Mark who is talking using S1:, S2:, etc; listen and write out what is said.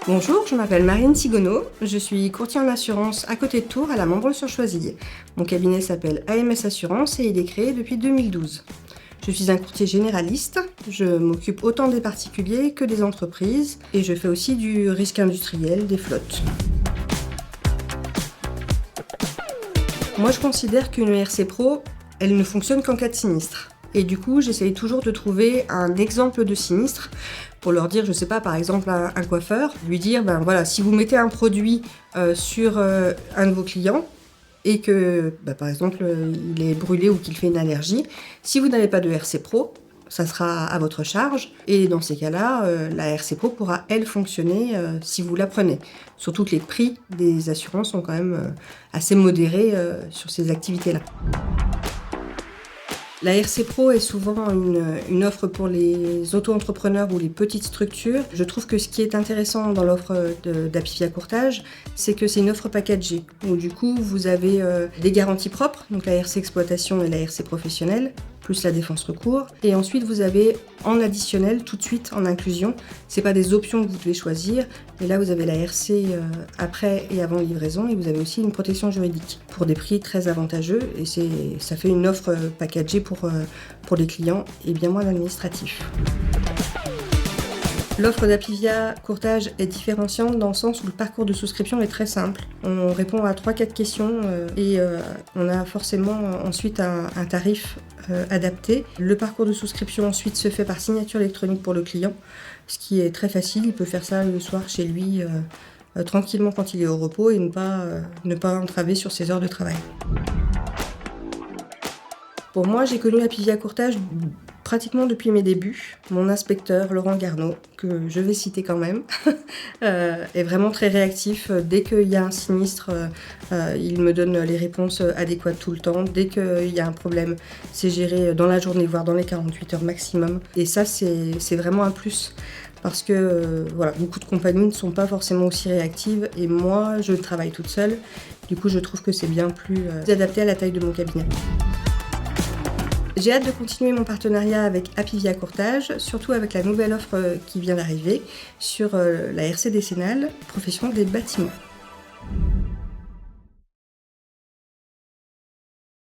S1: Bonjour, je m'appelle Marine Sigonneau, je suis courtier en assurance à côté de Tours à la Montbrun-sur-Choisille. Mon cabinet s'appelle AMS Assurance et il est créé depuis 2012. Je suis un courtier généraliste, je m'occupe autant des particuliers que des entreprises et je fais aussi du risque industriel, des flottes. Moi je considère qu'une ERC Pro, elle ne fonctionne qu'en cas de sinistre. Et du coup, j'essaye toujours de trouver un exemple de sinistre pour leur dire, je sais pas, par exemple un coiffeur, lui dire, ben voilà, si vous mettez un produit sur un de vos clients et que, par exemple, il est brûlé ou qu'il fait une allergie, si vous n'avez pas de RC Pro, ça sera à votre charge. Et dans ces cas-là, la RC Pro pourra, elle, fonctionner si vous la prenez. Surtout que les prix des assurances sont quand même assez modérés sur ces activités-là. La RC Pro est souvent une offre pour les auto-entrepreneurs ou les petites structures. Je trouve que ce qui est intéressant dans l'offre d'Apivia Courtage, c'est que c'est une offre packagée. Donc du coup, vous avez des garanties propres, donc la RC Exploitation et la RC Professionnelle, plus la défense recours. Et ensuite, vous avez en additionnel, tout de suite en inclusion, c'est pas des options que vous devez choisir, mais là vous avez la RC après et avant livraison et vous avez aussi une protection juridique pour des prix très avantageux et ça fait une offre packagée pour les clients et bien moins administratif. L'offre d'Apivia Courtage est différenciante dans le sens où le parcours de souscription est très simple. On répond à 3-4 questions et on a forcément ensuite un tarif adapté. Le parcours de souscription ensuite se fait par signature électronique pour le client, ce qui est très facile. Il peut faire ça le soir chez lui tranquillement quand il est au repos et ne pas entraver sur ses heures de travail. Pour moi, j'ai connu Apivia Courtage pratiquement depuis mes débuts. Mon inspecteur, Laurent Garneau, que je vais citer quand même, est vraiment très réactif. Dès qu'il y a un sinistre, il me donne les réponses adéquates tout le temps. Dès qu'il y a un problème, c'est géré dans la journée, voire dans les 48 heures maximum. Et ça, c'est vraiment un plus. Parce que beaucoup de compagnies ne sont pas forcément aussi réactives. Et moi, je travaille toute seule. Du coup, je trouve que c'est bien plus adapté à la taille de mon cabinet. J'ai hâte de continuer mon partenariat avec Apivia Courtage, surtout avec la nouvelle offre qui vient d'arriver sur la RC décennale, profession des bâtiments.